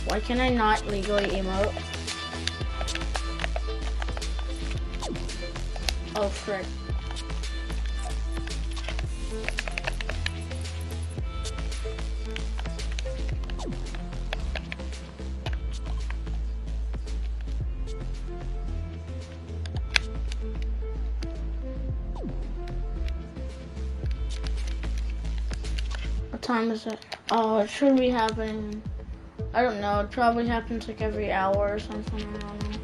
Why can I not legally emote? Oh, frick. What time is it? Oh, it should be happening. I don't know. It probably happens like every hour or something. I don't know.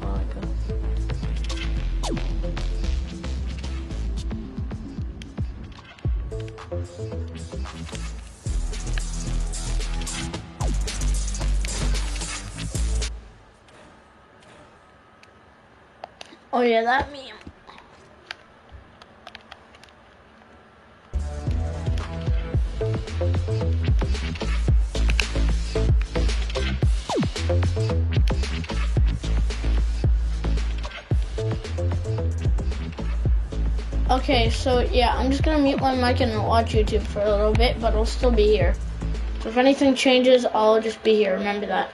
Oh, I go. Oh yeah, that meme. Okay, so yeah, I'm just gonna mute my mic and watch YouTube for a little bit, but I'll still be here. So if anything changes, I'll just be here. Remember that.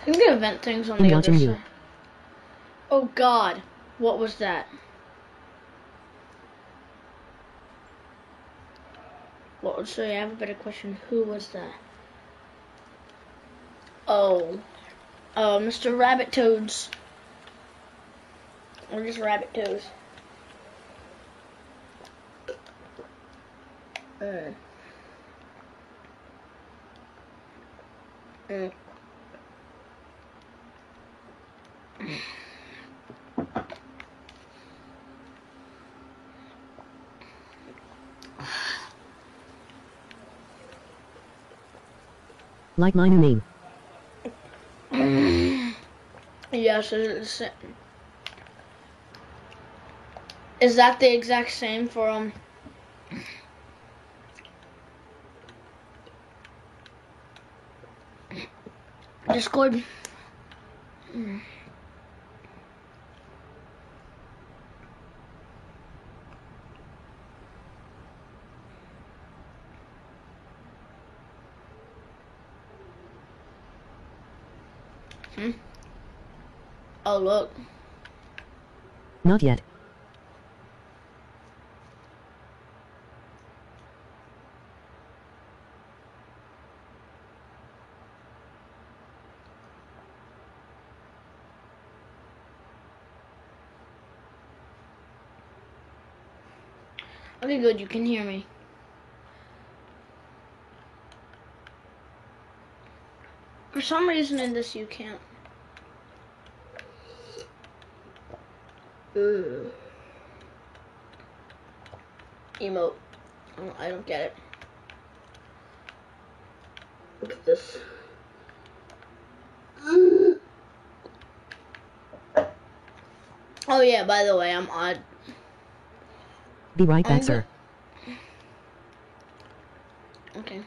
I think the event thing's on the other side. Oh God, what was that? Well, so I have a better question. Who was that? Oh, Mr. Rabbit Toads. Or just Rabbit Toes. Like my new name. Yes, is that the exact same for Discord? Oh, look. Not yet. Okay, good, you can hear me. For some reason in this you can't. Emote. Oh, I don't get it. Look at this. Oh yeah, by the way, I'm odd. Be right back, sir. Okay.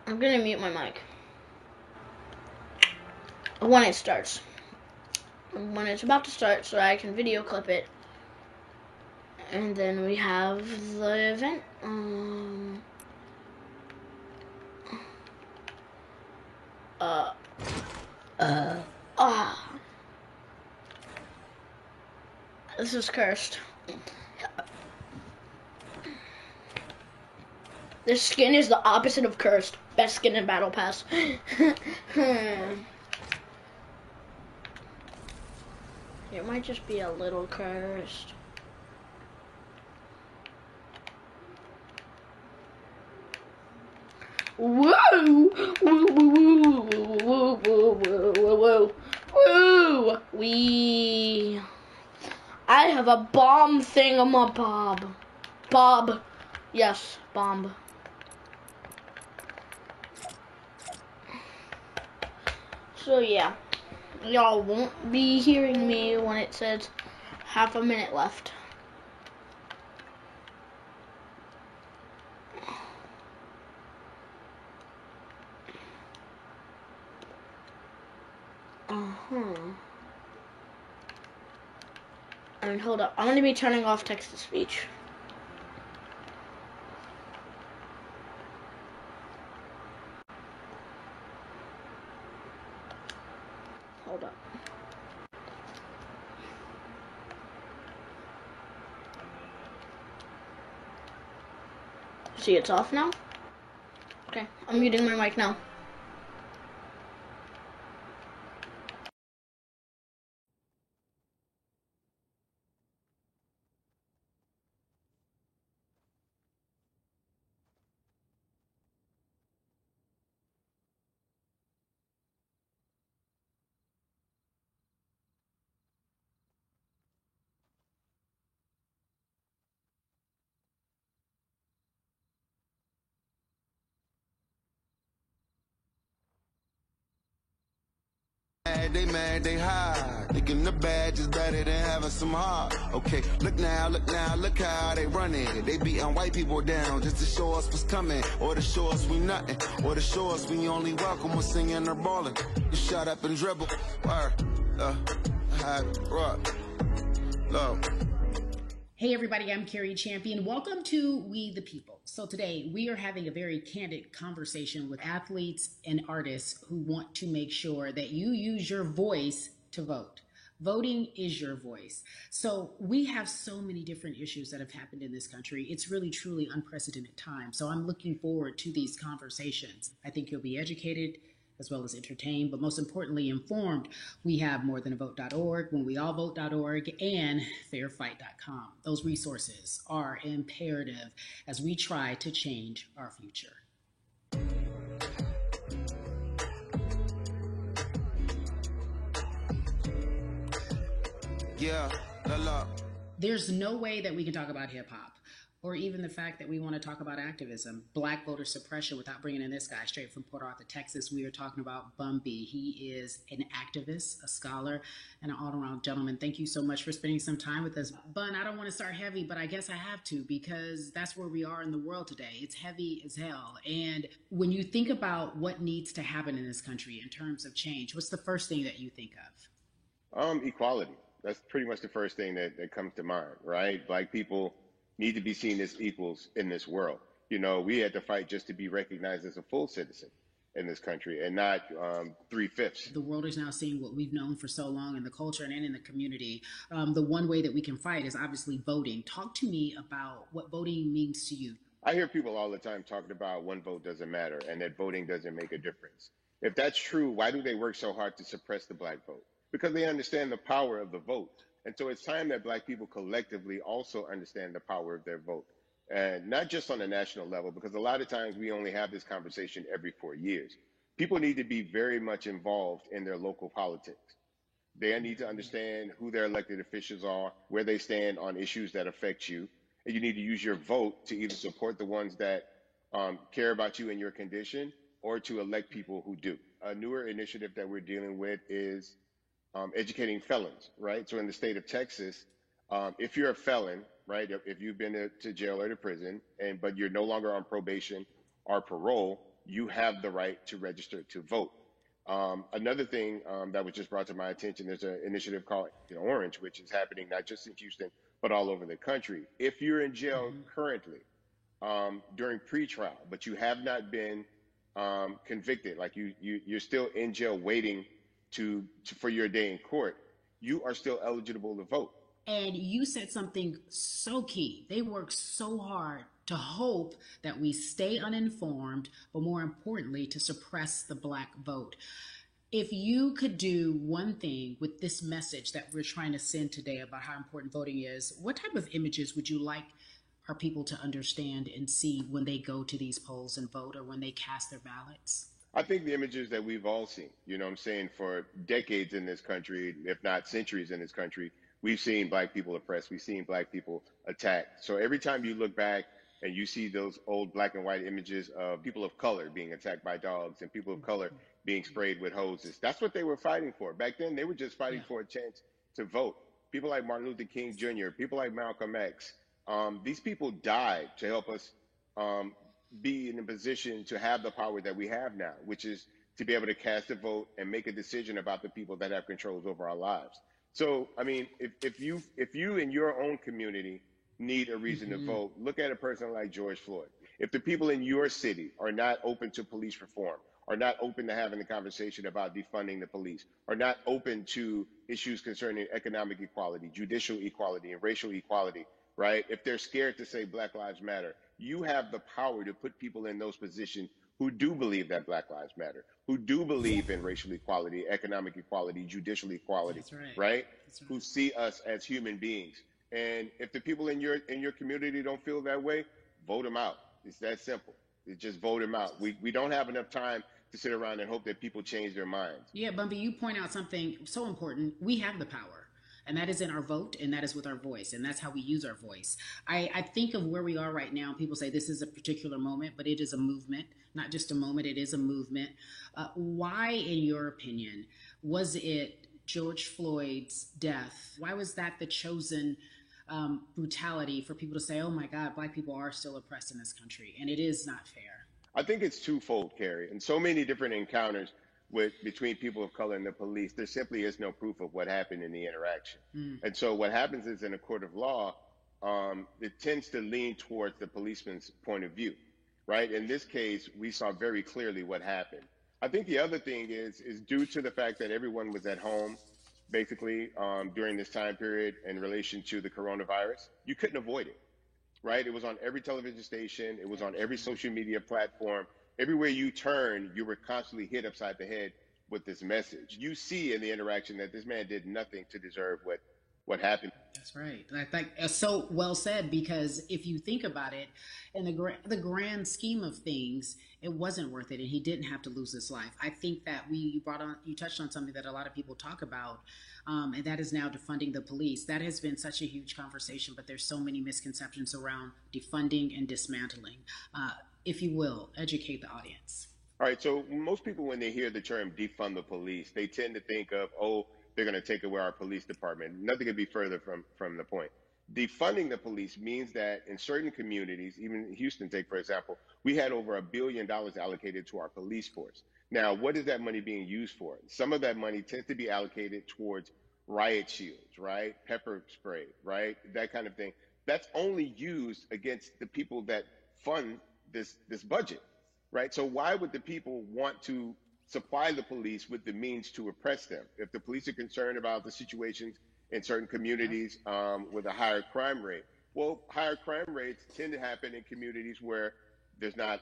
I'm gonna mute my mic. When it starts. When it's about to start, so I can video clip it. And then we have the event. This is cursed. This skin is the opposite of cursed. Best skin in Battle Pass. It might just be a little cursed. Whoa! Woo! Woo! Woo! Woo! Woo! Woo! Wee! I have a bomb thingamabob. Bob. Yes, bomb. So yeah, y'all won't be hearing me when it says half a minute left. And hold up, I'm gonna be turning off text to speech. Hold up. See, it's off now? Okay, I'm muting my mic now. They mad, they high. Thinking the badge is better than having some heart. Okay, look now, look how they running. They beating white people down just to show us what's coming. Or to show us we nothing. Or to show us we only welcome when singing or balling. You shut up and dribble. Word, high, rock, low. Hey everybody, I'm Carrie Champion. Welcome to We the People. So today we are having a very candid conversation with athletes and artists who want to make sure that you use your voice to vote. Voting is your voice. So we have so many different issues that have happened in this country. It's really, truly unprecedented time. So I'm looking forward to these conversations. I think you'll be educated as well as entertained, but most importantly, informed. We have morethanavote.org, whenweallvote.org, and fairfight.com. Those resources are imperative as we try to change our future. Yeah, la la. There's no way that we can talk about hip hop or even the fact that we want to talk about activism, black voter suppression, without bringing in this guy straight from Port Arthur, Texas. We are talking about Bun B. He is an activist, a scholar, and an all-around gentleman. Thank you so much for spending some time with us. Bun, I don't want to start heavy, but I guess I have to because that's where we are in the world today. It's heavy as hell. And when you think about what needs to happen in this country in terms of change, what's the first thing that you think of? Equality. That's pretty much the first thing that comes to mind, right? Black people need to be seen as equals in this world. You know, we had to fight just to be recognized as a full citizen in this country and not 3/5. The world is now seeing what we've known for so long in the culture and in the community. The one way that we can fight is obviously voting. Talk to me about what voting means to you. I hear people all the time talking about one vote doesn't matter and that voting doesn't make a difference. If that's true, why do they work so hard to suppress the black vote? Because they understand the power of the vote. And so it's time that black people collectively also understand the power of their vote. And not just on a national level, because a lot of times we only have this conversation every 4 years. People need to be very much involved in their local politics. They need to understand who their elected officials are, where they stand on issues that affect you. And you need to use your vote to either support the ones that care about you and your condition or to elect people who do. A newer initiative that we're dealing with is educating felons, right? So in the state of Texas, if you're a felon, right, if you've been to jail or to prison, but you're no longer on probation or parole, you have the right to register to vote. Another thing that was just brought to my attention, there's an initiative called Orange, which is happening not just in Houston, but all over the country. If you're in jail currently during pretrial, but you have not been convicted, like you're still in jail waiting for your day in court, you are still eligible to vote. And you said something so key. They work so hard to hope that we stay uninformed, but more importantly, to suppress the black vote. If you could do one thing with this message that we're trying to send today about how important voting is, what type of images would you like our people to understand and see when they go to these polls and vote or when they cast their ballots? I think the images that we've all seen, you know what I'm saying, for decades in this country, if not centuries in this country, we've seen black people oppressed. We've seen black people attacked. So every time you look back and you see those old black and white images of people of color being attacked by dogs and people of color being sprayed with hoses, that's what they were fighting for. Back then, they were just fighting for a chance to vote. People like Martin Luther King Jr., people like Malcolm X, these people died to help us be in a position to have the power that we have now, which is to be able to cast a vote and make a decision about the people that have controls over our lives. So, I mean, if you in your own community need a reason to vote, look at a person like George Floyd. If the people in your city are not open to police reform, are not open to having a conversation about defunding the police, are not open to issues concerning economic equality, judicial equality, and racial equality, right? If they're scared to say Black Lives Matter, you have the power to put people in those positions who do believe that Black Lives Matter, who do believe in racial equality, economic equality, judicial equality, right? That's right. Who see us as human beings. And if the people in your community don't feel that way, vote them out. It's that simple. It's just vote them out. We don't have enough time to sit around and hope that people change their minds. Yeah, Bun B, you point out something so important. We have the power. And that is in our vote, and that is with our voice, and that's how we use our voice. I think of where we are right now. People say this is a particular moment, but it is a movement, not just a moment, it is a movement. Why, in your opinion, was it George Floyd's death? Why was that the chosen brutality for people to say, oh my God, Black people are still oppressed in this country, and it is not fair? I think it's twofold, Carrie, and so many different encounters between people of color and the police, there simply is no proof of what happened in the interaction. And so what happens is in a court of law, it tends to lean towards the policeman's point of view, right? In this case, we saw very clearly what happened. I think the other thing is due to the fact that everyone was at home, basically, during this time period in relation to the coronavirus. You couldn't avoid it, right? It was on every television station. It was on every social media platform. Everywhere you turn, you were constantly hit upside the head with this message. You see in the interaction that this man did nothing to deserve what happened. That's right. I think so well said, because if you think about it, in the grand scheme of things, it wasn't worth it, and he didn't have to lose his life. I think that you touched on something that a lot of people talk about, and that is now defunding the police. That has been such a huge conversation, but there's so many misconceptions around defunding and dismantling. If you will, educate the audience. All right. So most people, when they hear the term defund the police, they tend to think of, oh, they're going to take away our police department. Nothing could be further from the point. Defunding the police means that in certain communities, even Houston, take for example, we had over $1 billion allocated to our police force. Now, what is that money being used for? Some of that money tends to be allocated towards riot shields, right? Pepper spray, right? That kind of thing. That's only used against the people that fund this budget, right? So why would the people want to supply the police with the means to oppress them? If the police are concerned about the situations in certain communities with a higher crime rate, well, higher crime rates tend to happen in communities where there's not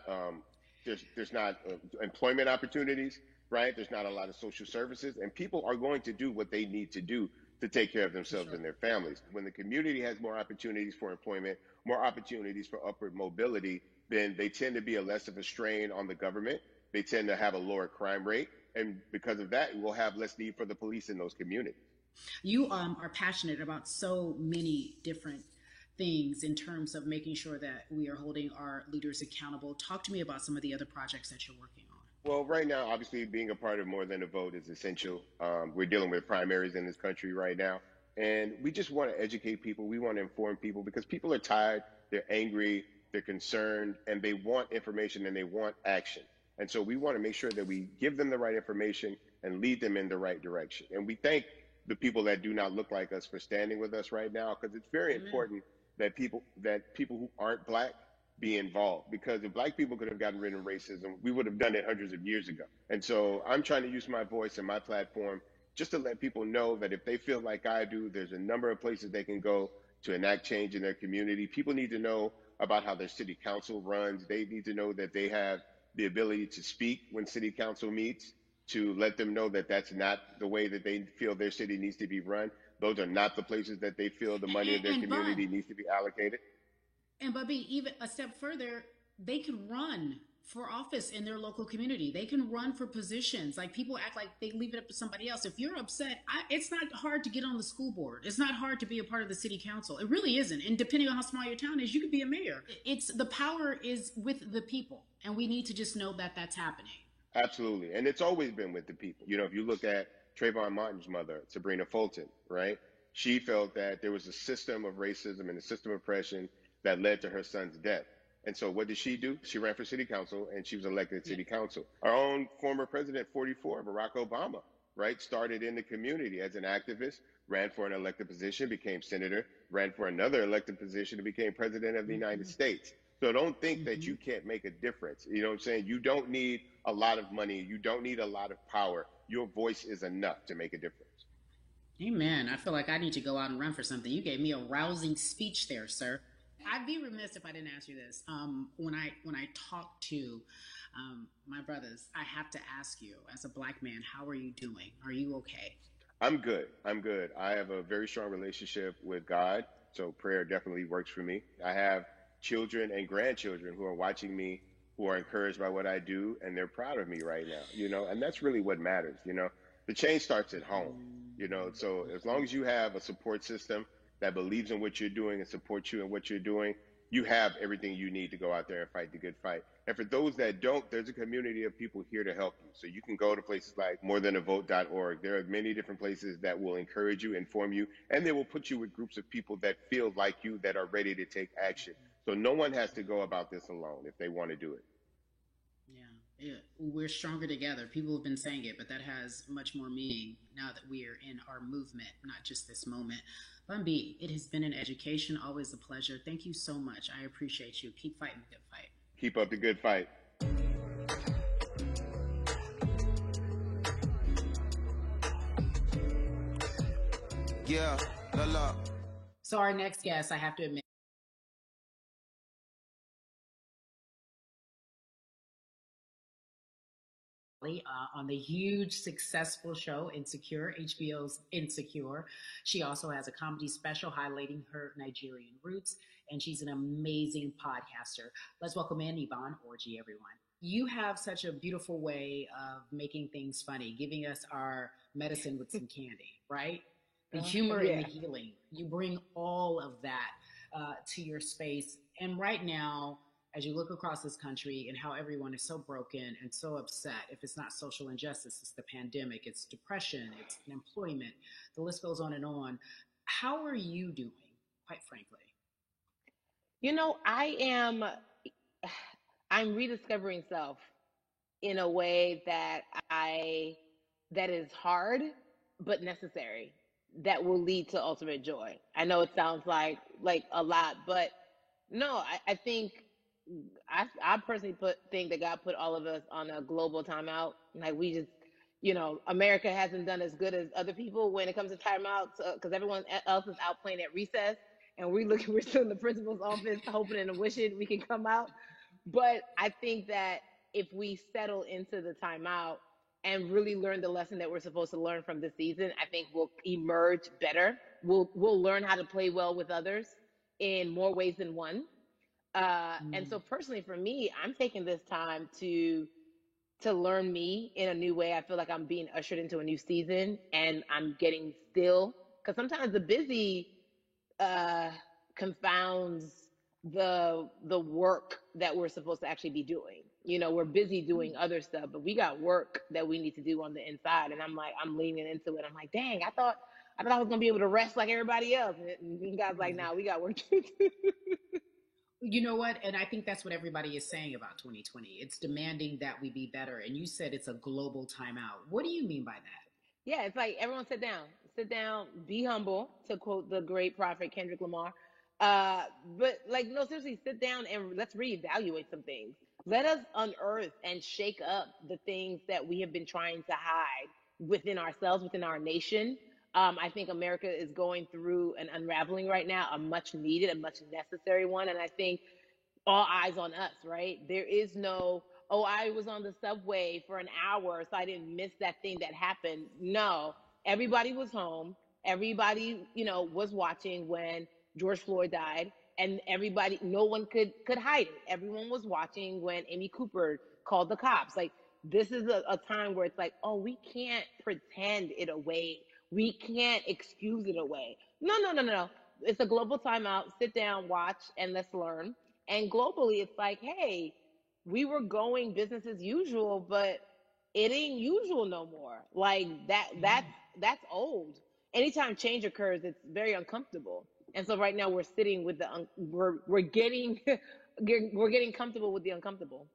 employment opportunities, right? There's not a lot of social services, and people are going to do what they need to do to take care of themselves and their families. When the community has more opportunities for employment, more opportunities for upward mobility, then they tend to be less of a strain on the government. They tend to have a lower crime rate. And because of that, we'll have less need for the police in those communities. You are passionate about so many different things in terms of making sure that we are holding our leaders accountable. Talk to me about some of the other projects that you're working on. Well, right now, obviously, being a part of More Than a Vote is essential. We're dealing with primaries in this country right now. And we just want to educate people. We want to inform people because people are tired, they're angry, they're concerned, and they want information and they want action. And so we want to make sure that we give them the right information and lead them in the right direction. And we thank the people that do not look like us for standing with us right now, because it's very important that people who aren't Black be involved. Because if Black people could have gotten rid of racism, we would have done it hundreds of years ago. And so I'm trying to use my voice and my platform just to let people know that if they feel like I do, there's a number of places they can go to enact change in their community. People need to know about how their city council runs. They need to know that they have the ability to speak when city council meets, to let them know that that's not the way that they feel their city needs to be run. Those are not the places that they feel the money of their community needs to be allocated. And Bubby, even a step further, they can run for office in their local community. They can run for positions. Like, people act like they leave it up to somebody else. If you're upset, it's not hard to get on the school board. It's not hard to be a part of the city council. It really isn't. And depending on how small your town is, you could be a mayor. The power is with the people. And we need to just know that that's happening. Absolutely. And it's always been with the people. You know, if you look at Trayvon Martin's mother, Sabrina Fulton, right? She felt that there was a system of racism and a system of oppression that led to her son's death. And so what did she do? She ran for city council and she was elected to city council. Our own former president, 44, Barack Obama, right, started in the community as an activist, ran for an elected position, became senator, ran for another elected position and became president of the United States. So don't think that you can't make a difference. You know what I'm saying? You don't need a lot of money. You don't need a lot of power. Your voice is enough to make a difference. Amen. I feel like I need to go out and run for something. You gave me a rousing speech there, sir. I'd be remiss if I didn't ask you this. When I talk to my brothers, I have to ask you, as a Black man, how are you doing? Are you okay? I'm good. I'm good. I have a very strong relationship with God, so prayer definitely works for me. I have children and grandchildren who are watching me, who are encouraged by what I do, and they're proud of me right now, you know, and that's really what matters, you know. The change starts at home, you know, so as long as you have a support system that believes in what you're doing and supports you in what you're doing, you have everything you need to go out there and fight the good fight. And for those that don't, there's a community of people here to help you. So you can go to places like morethanavote.org. There are many different places that will encourage you, inform you, and they will put you with groups of people that feel like you, that are ready to take action. So no one has to go about this alone if they want to do it. Yeah. Yeah, we're stronger together. People have been saying it, but that has much more meaning now that we are in our movement, not just this moment. Bumby, it has been an education, always a pleasure. Thank you so much. I appreciate you. Keep fighting the good fight. Keep up the good fight. Yeah, la la. So our next guest, I have to admit, on the huge successful show Insecure, HBO's Insecure. She also has a comedy special highlighting her Nigerian roots, and she's an amazing podcaster. Let's welcome in Yvonne Orji, everyone. You have such a beautiful way of making things funny, giving us our medicine with some candy, right? The humor and the healing. You bring all of that to your space. And right now, as you look across this country and how everyone is so broken and so upset, if it's not social injustice, it's the pandemic, it's depression, it's unemployment, the list goes on and on. How are you doing, quite frankly? You know, I'm rediscovering self in a way that is hard but necessary, that will lead to ultimate joy. I know it sounds like a lot, but no, I think I personally think that God put all of us on a global timeout. Like we just, America hasn't done as good as other people when it comes to timeouts, because everyone else is out playing at recess, and we're still in the principal's office hoping and wishing we can come out. But I think that if we settle into the timeout and really learn the lesson that we're supposed to learn from this season, I think we'll emerge better. We'll learn how to play well with others in more ways than one. And so personally for me, I'm taking this time to learn me in a new way. I feel like I'm being ushered into a new season, and I'm getting still, because sometimes the busy confounds the work that we're supposed to actually be doing. We're busy doing other stuff, but we got work that we need to do on the inside. And I'm leaning into it. I'm like, dang, I thought I was gonna be able to rest like everybody else. And God's like, nah, we got work to do. You know what? And I think that's what everybody is saying about 2020. It's demanding that we be better. And you said it's a global timeout. What do you mean by that? Yeah, it's like everyone sit down, be humble, to quote the great prophet Kendrick Lamar. But like, no, seriously, sit down and let's reevaluate some things. Let us unearth and shake up the things that we have been trying to hide within ourselves, within our nation. I think America is going through an unraveling right now, a much needed, a much necessary one. And I think all eyes on us, right? There is no, oh, I was on the subway for an hour, so I didn't miss that thing that happened. No, everybody was home. Everybody, was watching when George Floyd died, and everybody, no one could hide it. Everyone was watching when Amy Cooper called the cops. Like, this is a time where it's like, oh, we can't pretend it away. We can't excuse it away. No, no, no, no, no. It's a global timeout. Sit down, watch, and let's learn. And globally, it's like, hey, we were going business as usual, but it ain't usual no more. Like that's old. Anytime change occurs, it's very uncomfortable. And so right now we're sitting with we're getting we're getting comfortable with the uncomfortable.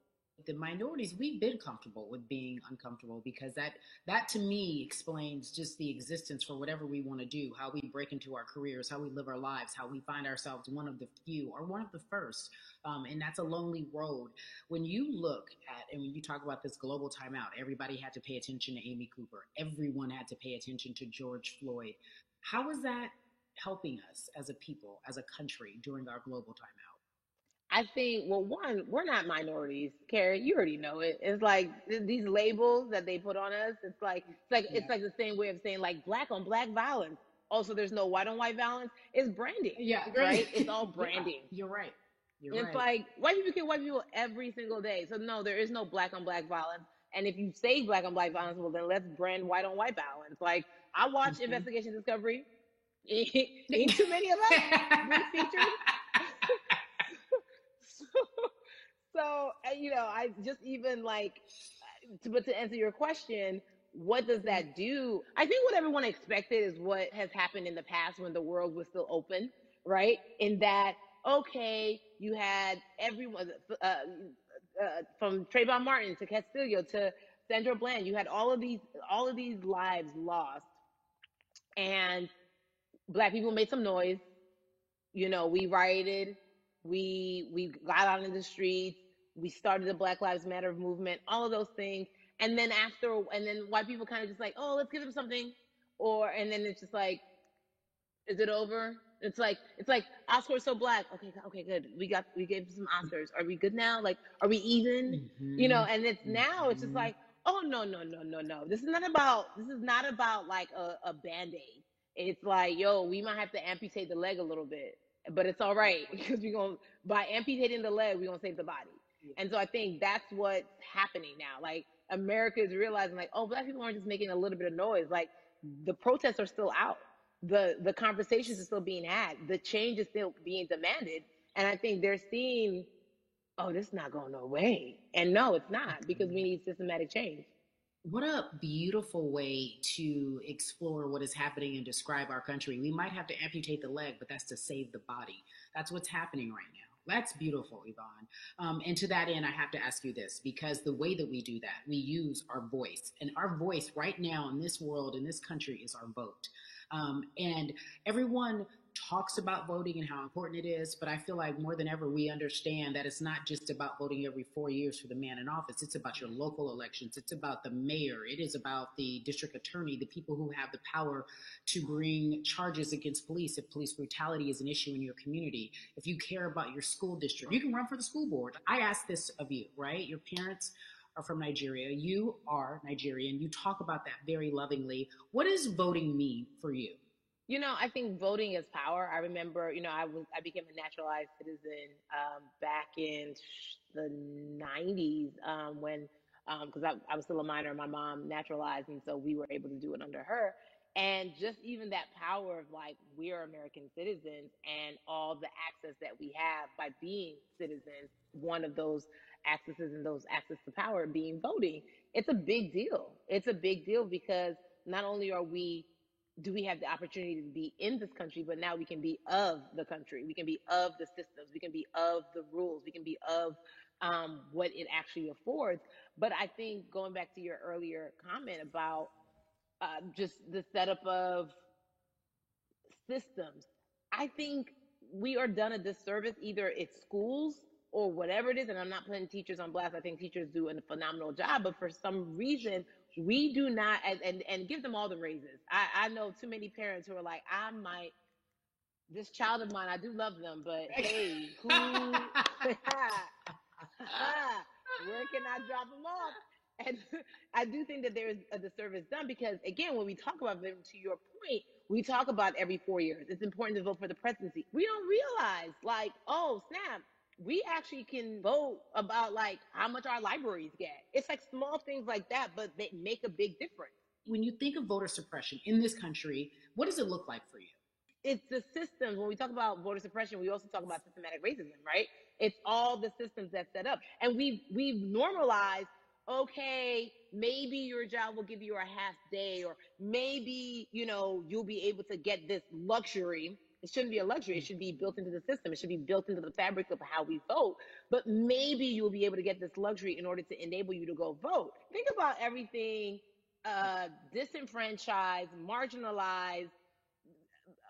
The minorities, we've been comfortable with being uncomfortable, because that to me explains just the existence for whatever we want to do, how we break into our careers, how we live our lives, how we find ourselves one of the few or one of the first. And that's a lonely road. When you look at, and when you talk about this global timeout, everybody had to pay attention to Amy Cooper. Everyone had to pay attention to George Floyd. How is that helping us as a people, as a country, during our global timeout? I think, well, one, we're not minorities, Carrie. You already know it. It's like these labels that they put on us. It's like the same way of saying like black on black violence. Also, there's no white on white violence. It's branding. Yeah, right. It's all branding. Yeah, you're right. It's like white people kill white people every single day. So no, there is no black on black violence. And if you say black on black violence, well then let's brand white on white violence. Like I watch Investigation Discovery. Ain't too many of us been featured. So, I just even like, but to answer your question, what does that do? I think what everyone expected is what has happened in the past when the world was still open, right? In that, okay, you had everyone, from Trayvon Martin to Castillo to Sandra Bland. You had all of these lives lost, and Black people made some noise. You know, we rioted, we got out in the streets, we started the Black Lives Matter movement, all of those things. And then white people kind of just like, oh, let's give them something. And then it's just like, is it over? It's like Oscars so Black. Okay, good. We gave some Oscars. Are we good now? Like, are we even? You know, and now it's just like, oh no. This is not about like a Band-Aid. It's like, yo, we might have to amputate the leg a little bit, but it's all right because by amputating the leg, we're gonna save the body. And so I think that's what's happening now. Like, America is realizing, like, oh, Black people aren't just making a little bit of noise. Like, the protests are still out. The conversations are still being had. The change is still being demanded. And I think they're seeing, oh, this is not going no way. And no, it's not, because we need systematic change. What a beautiful way to explore what is happening and describe our country. We might have to amputate the leg, but that's to save the body. That's what's happening right now. That's beautiful, Yvonne. And to that end, I have to ask you this, because the way that we do that, we use our voice. And our voice right now in this world, in this country, is our vote. And everyone talks about voting and how important it is, but I feel like more than ever, we understand that it's not just about voting every 4 years for the man in office. It's about your local elections. It's about the mayor. It is about the district attorney, the people who have the power to bring charges against police if police brutality is an issue in your community. If you care about your school district, you can run for the school board. I ask this of you, right? Your parents are from Nigeria. You are Nigerian. You talk about that very lovingly. What does voting mean for you? You know, I think voting is power. I remember, you know, I became a naturalized citizen back in the 90s when, because I was still a minor, my mom naturalized, and so we were able to do it under her. And just even that power of, like, we are American citizens and all the access that we have by being citizens, one of those accesses and those access to power being voting, it's a big deal. It's a big deal because not only do we have the opportunity to be in this country, but now we can be of the country. We can be of the systems. We can be of the rules. We can be of what it actually affords. But I think going back to your earlier comment about just the setup of systems, I think we are done a disservice, either it's schools or whatever it is. And I'm not putting teachers on blast. I think teachers do a phenomenal job, but for some reason, we do not, and give them all the raises. I know too many parents who are like, this child of mine, I do love them, but hey, where can I drop them off? And I do think that there is a disservice done because, again, when we talk about them, to your point, we talk about every 4 years. It's important to vote for the presidency. We don't realize, like, oh, snap, we actually can vote about, like, how much our libraries get. It's like small things like that, but they make a big difference. When you think of voter suppression in this country, what does it look like for you? It's the systems. When we talk about voter suppression, we also talk about systematic racism, right? It's all the systems that set up. And we've normalized, okay, maybe your job will give you a half day, or maybe, you know, you'll be able to get this luxury. It shouldn't be a luxury. It should be built into the system. It should be built into the fabric of how we vote. But maybe you'll be able to get this luxury in order to enable you to go vote. Think about everything disenfranchised, marginalized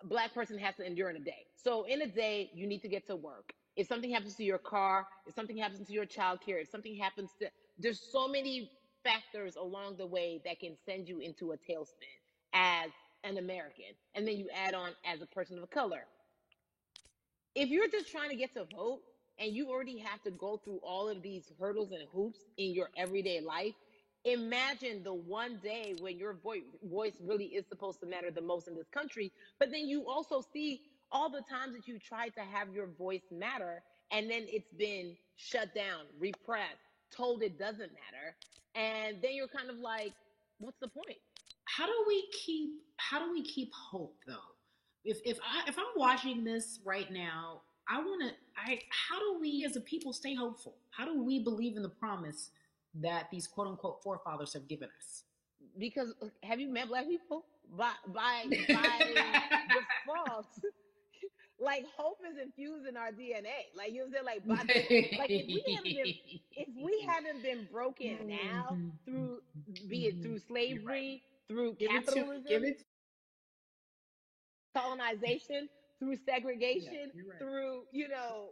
Black person has to endure in a day. So in a day, you need to get to work. If something happens to your car, if something happens to your child care, if something happens to, there's so many factors along the way that can send you into a tailspin as an American. And then you add on as a person of color. If you're just trying to get to vote and you already have to go through all of these hurdles and hoops in your everyday life, imagine the one day when your voice really is supposed to matter the most in this country. But then you also see all the times that you tried to have your voice matter, and then it's been shut down, repressed, told it doesn't matter. And then you're kind of like, what's the point? How do we keep hope though? If I'm watching this right now, how do we as a people stay hopeful? How do we believe in the promise that these quote unquote forefathers have given us? Because have you met Black people? By default, like, hope is infused in our DNA. Like, you know what I'm saying? Like, if we haven't been broken now through, be it through slavery, through capitalism, colonization, through segregation, through, you know,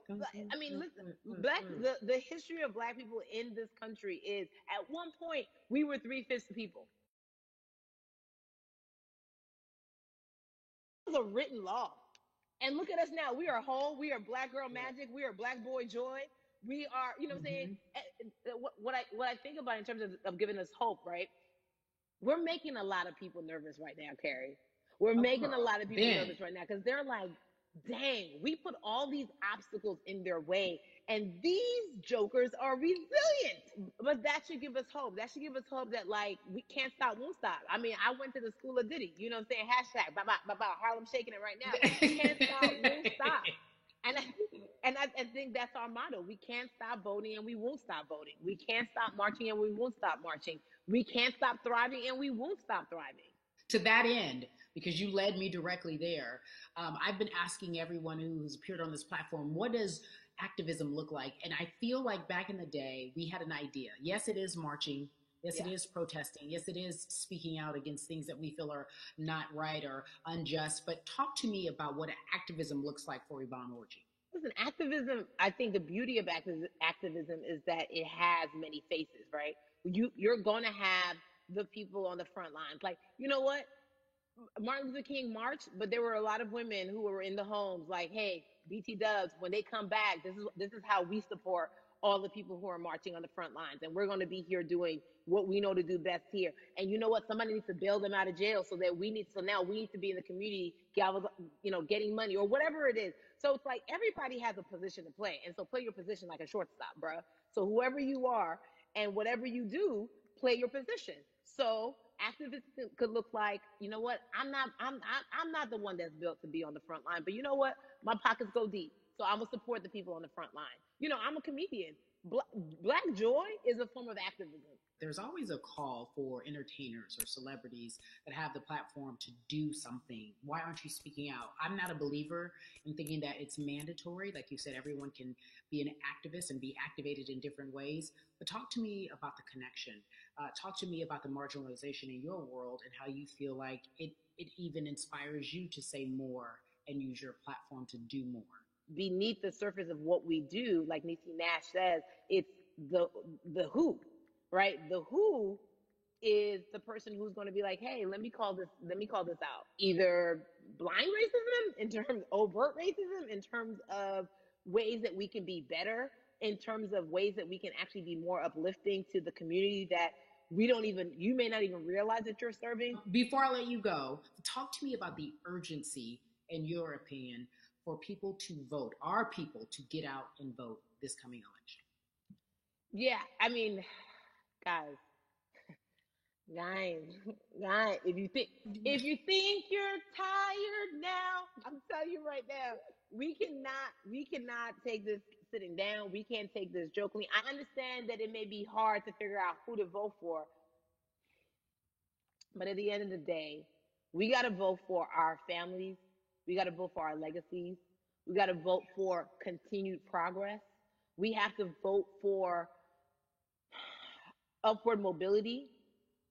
I mean, listen, the history of black people in this country is, at one point we were 3/5 the people. It was a written law. And look at us now. We are whole. We are black girl magic. We are black boy joy. We are, you know what I'm saying? What I think about in terms of giving us hope, right? We're making a lot of people nervous right now, Carrie. We're making a lot of people nervous right now because they're like, dang, we put all these obstacles in their way, and these jokers are resilient. But that should give us hope. That should give us hope that, like, we can't stop, won't stop. I mean, I went to the school of Diddy, you know what I'm saying? Hashtag, Harlem shaking it right now. Can't stop, won't stop. And I think that's our motto. We can't stop voting and we won't stop voting. We can't stop marching and we won't stop marching. We can't stop thriving and we won't stop thriving. To that end, because you led me directly there, I've been asking everyone who's appeared on this platform, what does activism look like? And I feel like back in the day, we had an idea. Yes, it is marching. Yes, it is protesting. Yes, it is speaking out against things that we feel are not right or unjust. But talk to me about what activism looks like for Yvonne Orji. Listen, activism, I think the beauty of activism is that it has many faces, right? You're going to have the people on the front lines. Like, you know what? Martin Luther King marched, but there were a lot of women who were in the homes like, hey, BT Dubs, when they come back, this is how we support all the people who are marching on the front lines. And we're going to be here doing what we know to do best here. And you know what? Somebody needs to bail them out of jail so now we need to be in the community, getting money or whatever it is. So it's like everybody has a position to play. And so play your position like a shortstop, bruh. So whoever you are and whatever you do, play your position. So activism could look like, you know what? I'm not the one that's built to be on the front line, but you know what? My pockets go deep. So I'm gonna support the people on the front line. You know, I'm a comedian. Black joy is a form of activism. There's always a call for entertainers or celebrities that have the platform to do something. Why aren't you speaking out? I'm not a believer in thinking that it's mandatory. Like you said, everyone can be an activist and be activated in different ways. But talk to me about the connection. Talk to me about the marginalization in your world and how you feel like it even inspires you to say more and use your platform to do more. Beneath the surface of what we do, like Niecy Nash says, it's the who, right? The who is the person who's going to be like, hey, let me call this out. Either blind racism, in terms of overt racism, in terms of ways that we can be better, in terms of ways that we can actually be more uplifting to the community that you may not even realize that you're serving. Before I let you go, talk to me about the urgency, in your opinion, for people to vote, our people to get out and vote this coming election. Yeah, I mean, guys, if you think you're tired now, I'm telling you right now, we cannot take this sitting down. We can't take this jokingly. I understand that it may be hard to figure out who to vote for, but at the end of the day, we got to vote for our families. We got to vote for our legacies. We got to vote for continued progress. We have to vote for upward mobility.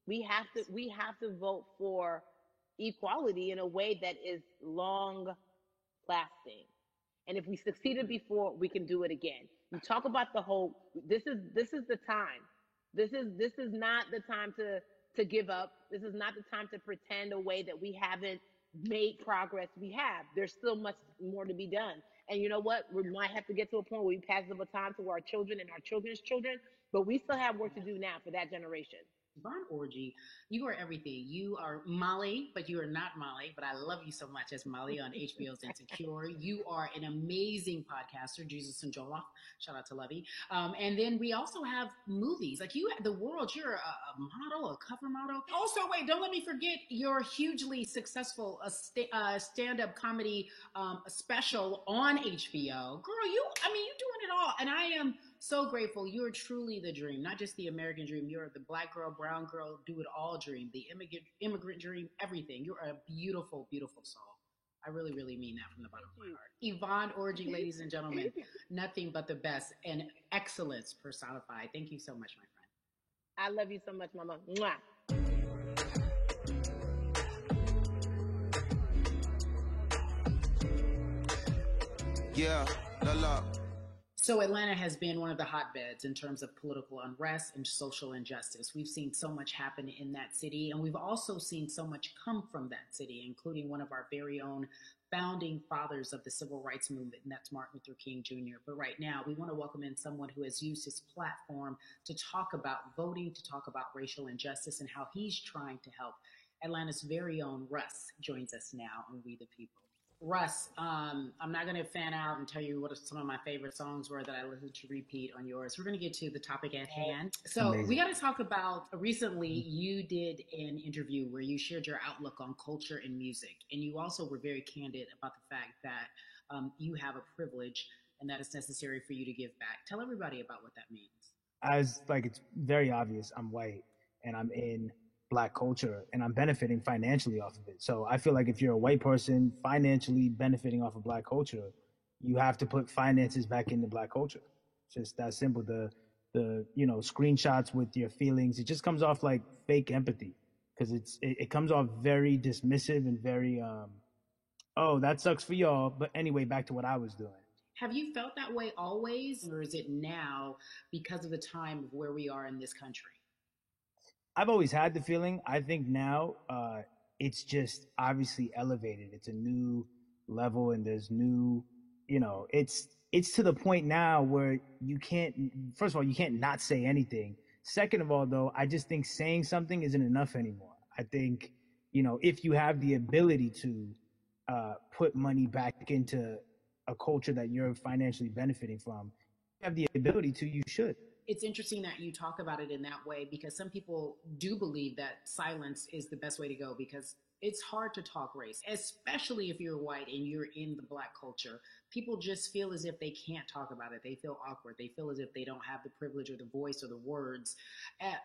We have to vote for equality in a way that is long lasting. And if we succeeded before, we can do it again. You talk about the hope. This is the time. This is not the time to give up. This is not the time to pretend a way that we haven't made progress. We have. There's still much more to be done. And you know what? We might have to get to a point where we pass the baton to our children and our children's children, but we still have work to do now for that generation. Yvonne Orji, you are everything. You are Molly, but you are not Molly, but I love you so much as Molly on HBO's Insecure. You are an amazing podcaster, Jesus and Joloff. Shout out to Lovey. And then we also have movies. Like you, The World, you're a model, a cover model. Also, wait, don't let me forget your hugely successful stand-up comedy special on HBO. Girl, you doing it all. And I am so grateful. You're truly the dream, not just the American dream. You're the black girl, brown girl, do it all dream, the immigrant dream, everything. You're a beautiful, beautiful soul. I really, really mean that from the bottom of my heart. Yvonne Orji, ladies and gentlemen, nothing but the best and excellence personified. Thank you so much, my friend. I love you so much, Mama. Mwah. Yeah, the love. So Atlanta has been one of the hotbeds in terms of political unrest and social injustice. We've seen so much happen in that city, and we've also seen so much come from that city, including one of our very own founding fathers of the civil rights movement, and that's Martin Luther King Jr. But right now, we want to welcome in someone who has used his platform to talk about voting, to talk about racial injustice, and how he's trying to help. Atlanta's very own Russ joins us now on We the People. Russ, I'm not going to fan out and tell you what some of my favorite songs were that I listened to repeat on yours. We're going to get to the topic at hand. So Amazing. We got to talk about, recently you did an interview where you shared your outlook on culture and music. And you also were very candid about the fact that you have a privilege and that it's necessary for you to give back. Tell everybody about what that means. It's very obvious I'm white and I'm in Black culture and I'm benefiting financially off of it. So I feel like if you're a white person financially benefiting off of Black culture, you have to put finances back into Black culture. It's just that simple. The screenshots with your feelings, it just comes off like fake empathy because it comes off very dismissive and very, oh, that sucks for y'all. But anyway, back to what I was doing. Have you felt that way always, or is it now because of the time of where we are in this country? I've always had the feeling. I think now it's just obviously elevated. It's a new level and there's new, it's to the point now where you can't, first of all, you can't not say anything. Second of all, though, I just think saying something isn't enough anymore. I think, if you have the ability to put money back into a culture that you're financially benefiting from, you have the ability to, you should. It's interesting that you talk about it in that way because some people do believe that silence is the best way to go because it's hard to talk race, especially if you're white and you're in the Black culture. People just feel as if they can't talk about it. They feel awkward. They feel as if they don't have the privilege or the voice or the words.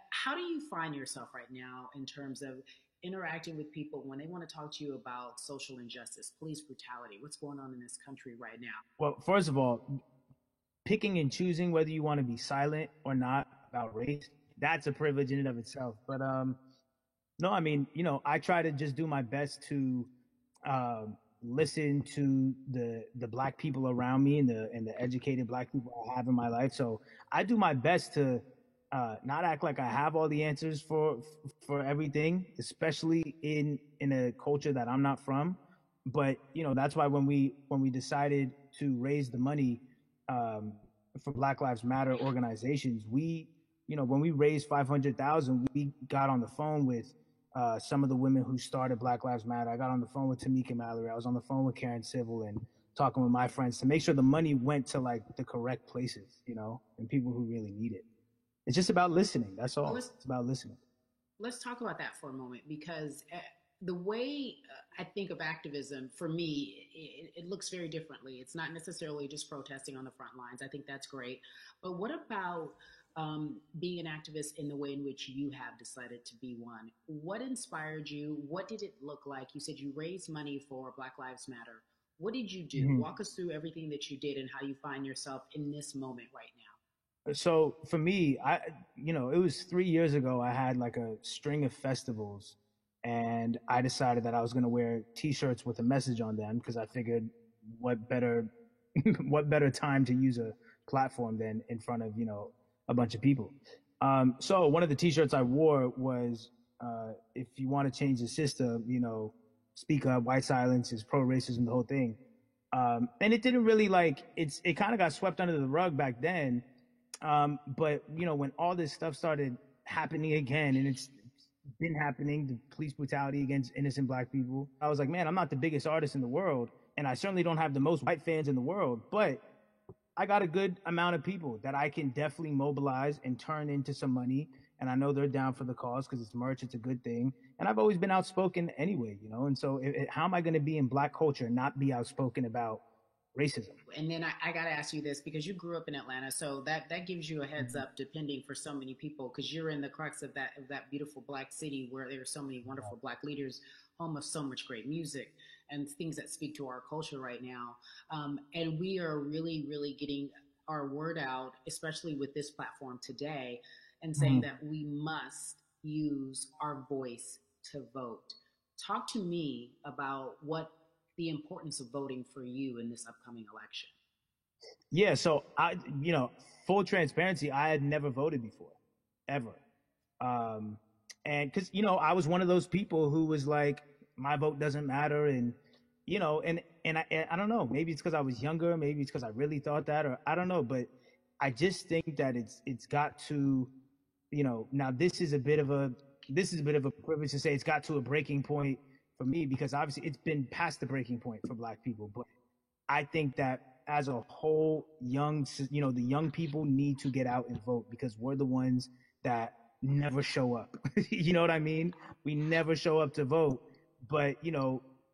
How do you find yourself right now in terms of interacting with people when they want to talk to you about social injustice, police brutality? What's going on in this country right now? Well, first of all, picking and choosing whether you want to be silent or not about race, that's a privilege in and of itself. But no, I mean, I try to just do my best to listen to the Black people around me and the educated Black people I have in my life. So I do my best to not act like I have all the answers for everything, especially in a culture that I'm not from. But that's why when we decided to raise the money for Black Lives Matter organizations, when we raised $500,000, we got on the phone with some of the women who started Black Lives Matter. I got on the phone with Tamika Mallory. I was on the phone with Karen Civil and talking with my friends to make sure the money went to like the correct places, and people who really need it. It's just about listening. That's all. It's about listening. Let's talk about that for a moment because the way I think of activism, for me, it looks very differently. It's not necessarily just protesting on the front lines. I think that's great. But what about being an activist in the way in which you have decided to be one? What inspired you? What did it look like? You said you raised money for Black Lives Matter. What did you do? Mm-hmm. Walk us through everything that you did and how you find yourself in this moment right now. So for me, it was 3 years ago, I had like a string of festivals. And I decided that I was going to wear T-shirts with a message on them because I figured what better time to use a platform than in front of, a bunch of people. So one of the T-shirts I wore was, if you want to change the system, speak up, white silence is pro-racism, the whole thing. And it didn't really it kind of got swept under the rug back then. But when all this stuff started happening again, and it's been happening, the police brutality against innocent Black people, I was like, man, I'm not the biggest artist in the world, and I certainly don't have the most white fans in the world, but I got a good amount of people that I can definitely mobilize and turn into some money, and I know they're down for the cause because it's merch, it's a good thing, and I've always been outspoken anyway, and so how am I going to be in Black culture and not be outspoken about racism? And then I got to ask you this because you grew up in Atlanta, so that gives you a heads up, depending for so many people, because you're in the crux of that beautiful Black city where there are so many wonderful Black leaders, home of so much great music. and things that speak to our culture right now. And we are really, really getting our word out, especially with this platform today, and saying that we must use our voice to vote. Talk to me about what the importance of voting for you in this upcoming election. Yeah, so full transparency, I had never voted before, ever. And because, I was one of those people who was like, my vote doesn't matter. And, I don't know, maybe it's because I was younger, maybe it's because I really thought that, or I don't know, but I just think that it's got to, now this is a bit of a privilege to say it's got to a breaking point for me, because obviously it's been past the breaking point for Black people. But I think that as a whole, the young people need to get out and vote, because we're the ones that never show up. You know what I mean? We never show up to vote, but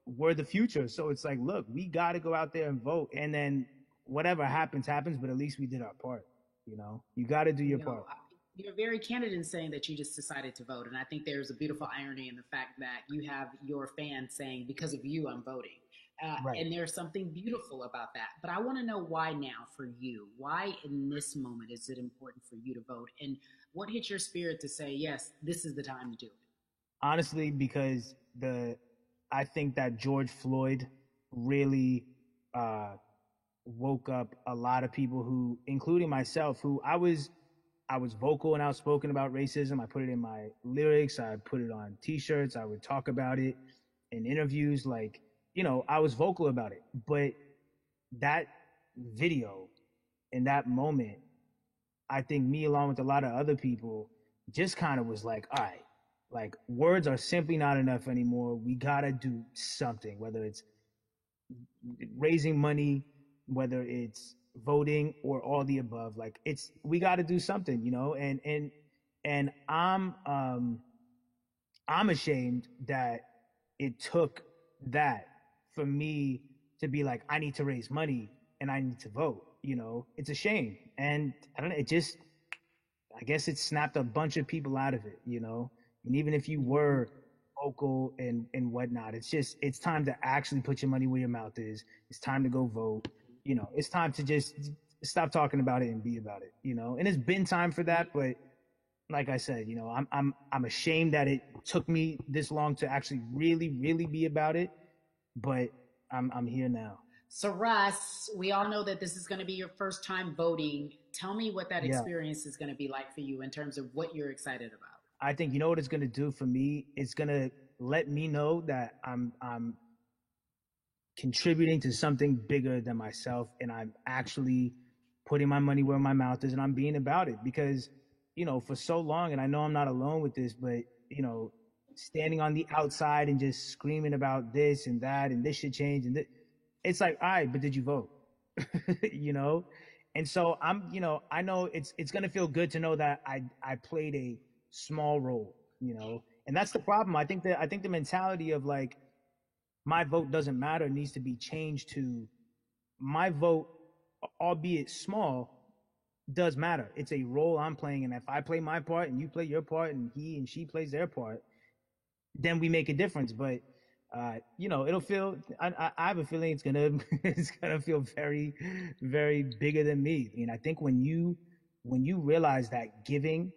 we're the future. So it's like, look, we got to go out there and vote, and then whatever happens, but at least we did our part. You got to do your part. You're very candid in saying that you just decided to vote. And I think there's a beautiful irony in the fact that you have your fans saying, because of you, I'm voting. Right. And there's something beautiful about that. But I want to know why now for you. Why in this moment is it important for you to vote? And what hit your spirit to say, yes, this is the time to do it? Honestly, because I think that George Floyd really woke up a lot of people who, including myself, who I was vocal and outspoken about racism. I put it in my lyrics. I put it on T-shirts. I would talk about it in interviews. I was vocal about it. But that video in that moment, I think me, along with a lot of other people, just kind of was like, all right, words are simply not enough anymore. We got to do something, whether it's raising money, whether it's voting, or all the above. We got to do something, and I'm ashamed that it took that for me to be like, I need to raise money and I need to vote. It's a shame. And I don't know, I guess it snapped a bunch of people out of it, and even if you were vocal and whatnot, it's time to actually put your money where your mouth is. It's time to go vote. It's time to just stop talking about it and be about it, and it's been time for that. But like I said, I'm ashamed that it took me this long to actually really, really be about it, but I'm here now. So Russ, we all know that this is going to be your first time voting. Tell me what that experience is going to be like for you in terms of what you're excited about. I think, what it's going to do for me? It's going to let me know that I'm contributing to something bigger than myself, and I'm actually putting my money where my mouth is, and I'm being about it. Because, for so long, and I know I'm not alone with this, but, standing on the outside and just screaming about this and that, and this should change, and it's like, all right, but did you vote? And so I know it's going to feel good to know that I played a small role, and that's the problem. I think the mentality of my vote doesn't matter needs to be changed to my vote, albeit small, does matter. It's a role I'm playing, and if I play my part and you play your part and he and she plays their part, then we make a difference. But it'll feel. I have a feeling it's gonna feel very, very bigger than me. I think when you realize that giving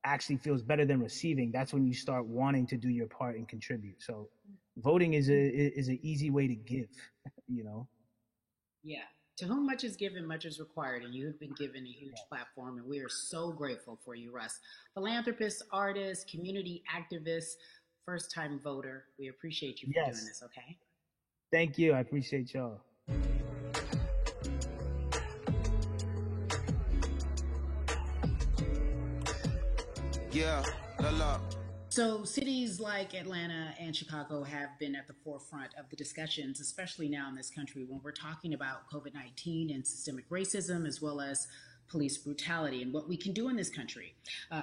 actually feels better than receiving, that's when you start wanting to do your part and contribute. So voting is an easy way to give. Yeah. To whom much is given, much is required, and you have been given a huge platform, and we are so grateful for you, Russ. Philanthropist, artist, community activist, first-time voter. We appreciate you for doing this, okay? Thank you. I appreciate y'all. Yeah, la. So cities like Atlanta and Chicago have been at the forefront of the discussions, especially now in this country when we're talking about COVID-19 and systemic racism, as well as police brutality and what we can do in this country.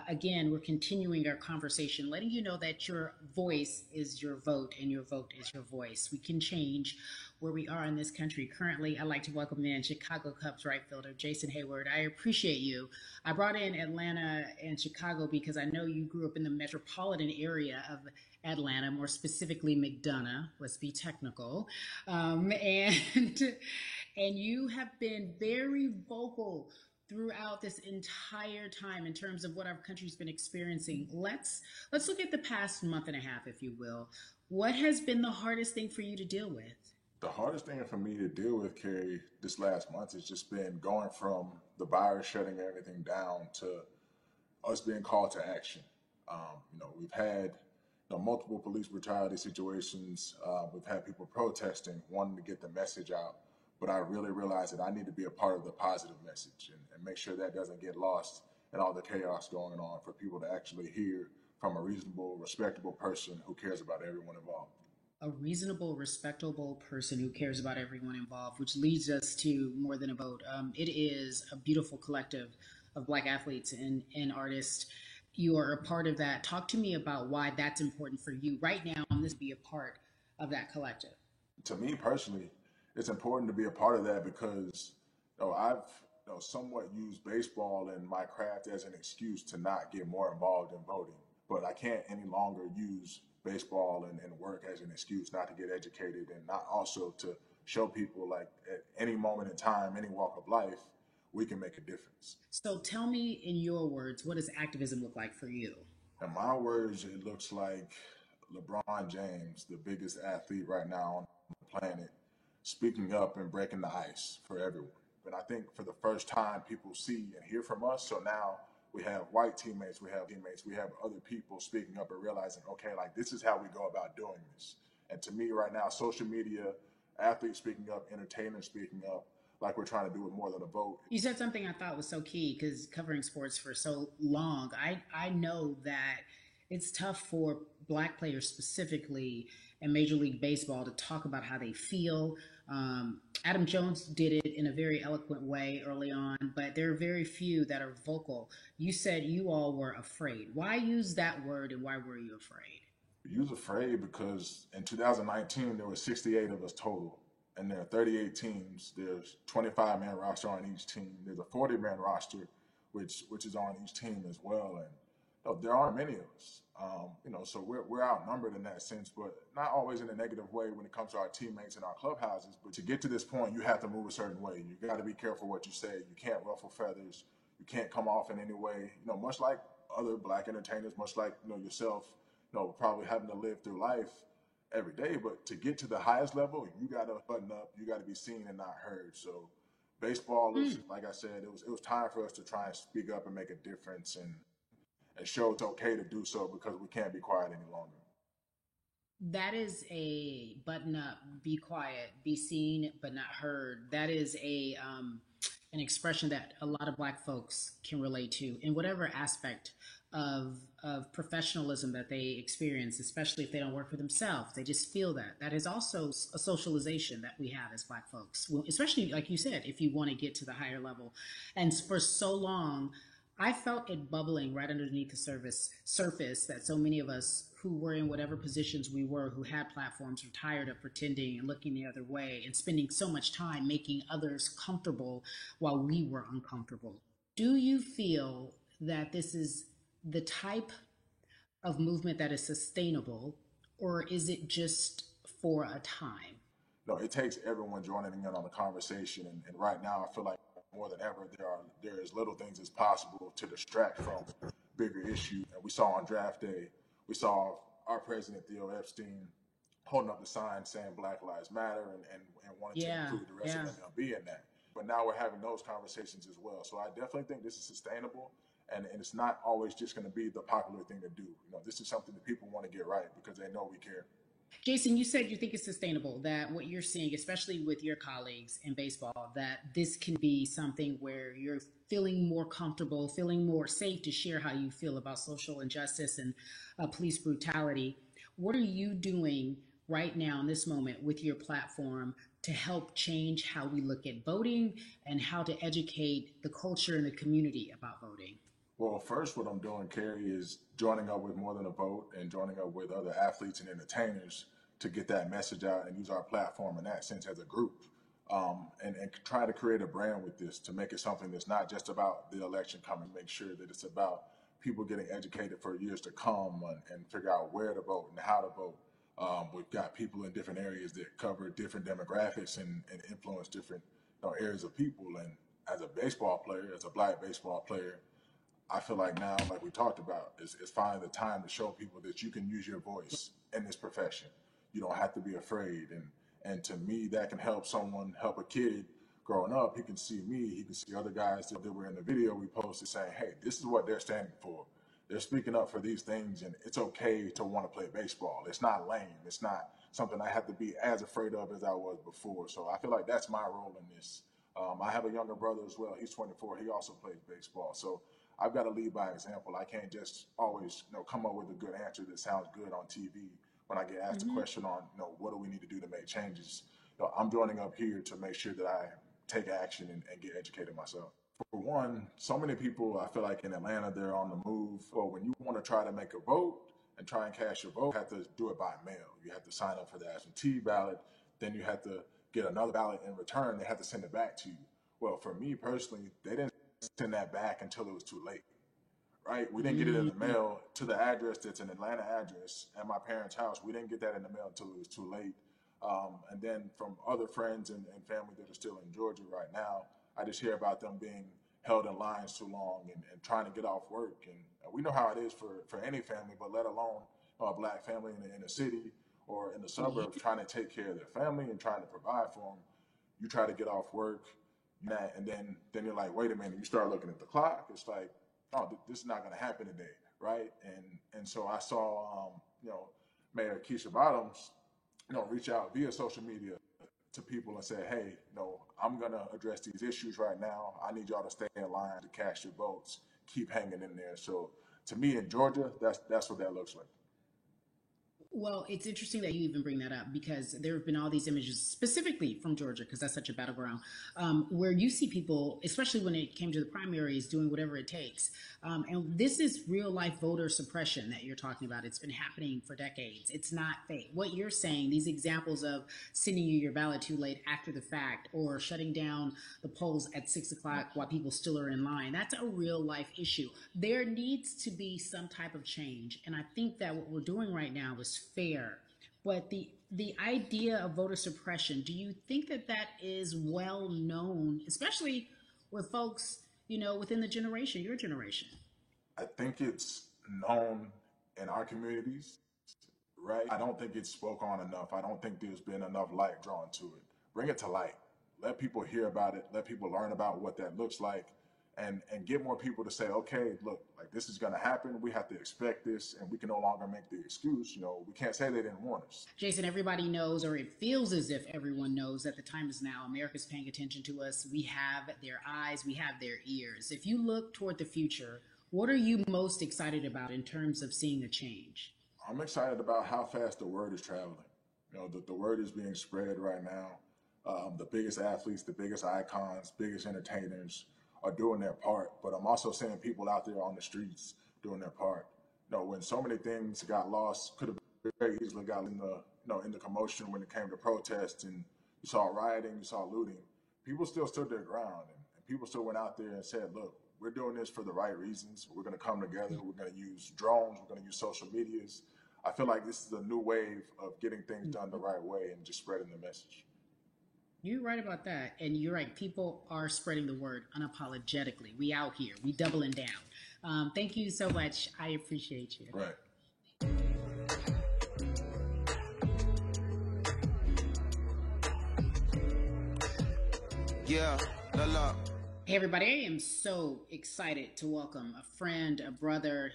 Again, we're continuing our conversation, letting you know that your voice is your vote and your vote is your voice. We can change where we are in this country currently. I'd like to welcome in Chicago Cubs right fielder Jason Hayward. I appreciate you. I brought in Atlanta and Chicago because I know you grew up in the metropolitan area of Atlanta, more specifically McDonough. Let's be technical, and and you have been very vocal throughout this entire time in terms of what our country's been experiencing. Let's look at the past month and a half, if you will. What has been the hardest thing for you to deal with? The hardest thing for me to deal with, Carrie, this last month has just been going from the virus shutting everything down to us being called to action. We've had multiple police brutality situations. We've had people protesting, wanting to get the message out. But I really realized that I need to be a part of the positive message and make sure that doesn't get lost in all the chaos going on, for people to actually hear from a reasonable, respectable person who cares about everyone involved. A reasonable, respectable person who cares about everyone involved, which leads us to More Than a Vote. It is a beautiful collective of Black athletes and artists. You are a part of that. Talk to me about why that's important for you right now on this, be a part of that collective. To me personally, it's important to be a part of that because I've somewhat used baseball and my craft as an excuse to not get more involved in voting. But I can't any longer use baseball and work as an excuse not to get educated, and not also to show people, like, at any moment in time, any walk of life, we can make a difference. So tell me in your words, what does activism look like for you? In my words, it looks like LeBron James, the biggest athlete right now on the planet, speaking up and breaking the ice for everyone. And I think for the first time, people see and hear from us. So now we have white teammates, we have other people speaking up and realizing, okay, like, this is how we go about doing this. And to me right now, social media, athletes speaking up, entertainers speaking up, like we're trying to do with More Than a Vote. You said something I thought was so key, because covering sports for so long, I know that it's tough for Black players specifically in Major League Baseball to talk about how they feel. Adam Jones did it in a very eloquent way early on, but there are very few that are vocal. You said you all were afraid. Why use that word, and why were you afraid? We was afraid because in 2019, there were 68 of us total, and there are 38 teams. There's 25-man roster on each team. There's a 40-man roster, which is on each team as well. And there aren't many of us. So we're outnumbered in that sense, but not always in a negative way when it comes to our teammates and our clubhouses. But to get to this point, you have to move a certain way. You got to be careful what you say. You can't ruffle feathers. You can't come off in any way, much like other Black entertainers, much like, yourself, probably having to live through life every day. But to get to the highest level, you got to button up. You got to be seen and not heard. So baseball, like I said, it was time for us to try and speak up and make a difference and show it's okay to do so, because we can't be quiet any longer. That is a button up, be quiet, be seen but not heard. That is an expression that a lot of Black folks can relate to in whatever aspect of professionalism that they experience, especially if they don't work for themselves. They just feel that. That is also a socialization that we have as Black folks, especially, like you said, if you want to get to the higher level. And for so long, I felt it bubbling right underneath the surface that so many of us who were in whatever positions we were, who had platforms, were tired of pretending and looking the other way and spending so much time making others comfortable while we were uncomfortable. Do you feel that this is the type of movement that is sustainable, or is it just for a time? No, it takes everyone joining in on the conversation. And right now, I feel like more than ever, there is little things as possible to distract from bigger issues. And we saw on draft day, we saw our president, Theo Epstein, holding up the sign saying Black Lives Matter and wanting to include the rest of MLB in that. But now we're having those conversations as well. So I definitely think this is sustainable, and it's not always just going to be the popular thing to do. This is something that people want to get right because they know we care. Jason, you said you think it's sustainable, that what you're seeing, especially with your colleagues in baseball, that this can be something where you're feeling more comfortable, feeling more safe to share how you feel about social injustice and police brutality. What are you doing right now in this moment with your platform to help change how we look at voting and how to educate the culture and the community about voting? Well, first, what I'm doing, Carrie, is joining up with More Than a Vote and joining up with other athletes and entertainers to get that message out and use our platform in that sense as a group. And try to create a brand with this to make it something that's not just about the election coming, make sure that it's about people getting educated for years to come and figure out where to vote and how to vote. We've got people in different areas that cover different demographics and influence different areas of people. And as a baseball player, as a Black baseball player, I feel like now, like we talked about, is finding the time to show people that you can use your voice in this profession. You don't have to be afraid. And to me, that can help a kid growing up. He can see me, he can see other guys that were in the video we posted saying, hey, this is what they're standing for. They're speaking up for these things, and it's okay to want to play baseball. It's not lame. It's not something I have to be as afraid of as I was before. So I feel like that's my role in this. I have a younger brother as well. He's 24. He also plays baseball. So I've got to lead by example. I can't just always come up with a good answer that sounds good on TV. When I get asked a question on, what do we need to do to make changes, I'm joining up here to make sure that I take action and get educated myself. For one, so many people, I feel like in Atlanta, they're on the move. Or when you want to try to make a vote and try and cast your vote, you have to do it by mail. You have to sign up for the absentee ballot. Then you have to get another ballot in return. They have to send it back to you. Well, for me personally, they didn't send that back until it was too late. Right? We didn't get it in the mail to the address that's an Atlanta address at my parents' house. We didn't get that in the mail until it was too late. And then from other friends and family that are still in Georgia right now, I just hear about them being held in lines too long and trying to get off work. And we know how it is for any family, but let alone a Black family in a city or in the suburbs trying to take care of their family and trying to provide for them. You try to get off work, and then you're like, wait a minute. You start looking at the clock. It's like, oh, this is not going to happen today, right? And so I saw, Mayor Keisha Bottoms, reach out via social media to people and say, hey, I'm going to address these issues right now. I need y'all to stay in line to cast your votes. Keep hanging in there. So to me in Georgia, that's what that looks like. Well, it's interesting that you even bring that up because there have been all these images specifically from Georgia, because that's such a battleground, where you see people, especially when it came to the primaries, doing whatever it takes. And this is real life voter suppression that you're talking about. It's been happening for decades. It's not fake. What you're saying, these examples of sending you your ballot too late after the fact or shutting down the polls at 6 o'clock while people still are in line, that's a real life issue. There needs to be some type of change. And I think that what we're doing right now is fair. But the idea of voter suppression, do you think that is well known, especially with folks, within the generation, your generation? I think it's known in our communities, right? I don't think it's spoke on enough. I don't think there's been enough light drawn to it. Bring it to light. Let people hear about it. Let people learn about what that looks like. And get more people to say, okay, look, like this is going to happen. We have to expect this, and we can no longer make the excuse. We can't say they didn't warn us. Jason, everybody knows, or it feels as if everyone knows that the time is now. America's paying attention to us. We have their eyes. We have their ears. If you look toward the future, what are you most excited about in terms of seeing a change? I'm excited about how fast the word is traveling. The word is being spread right now. The biggest athletes, the biggest icons, biggest entertainers are doing their part, but I'm also seeing people out there on the streets doing their part. When so many things got lost, could have very easily got in the commotion when it came to protests, and you saw rioting, you saw looting. People still stood their ground, and people still went out there and said, look, we're doing this for the right reasons. We're going to come together. We're going to use drones. We're going to use social medias. I feel like this is a new wave of getting things done the right way and just spreading the message. You're right about that. And you're right. People are spreading the word unapologetically. We out here. We doubling down. Thank you so much. I appreciate you. Right. Yeah, la. Hey, everybody. I am so excited to welcome a friend, a brother,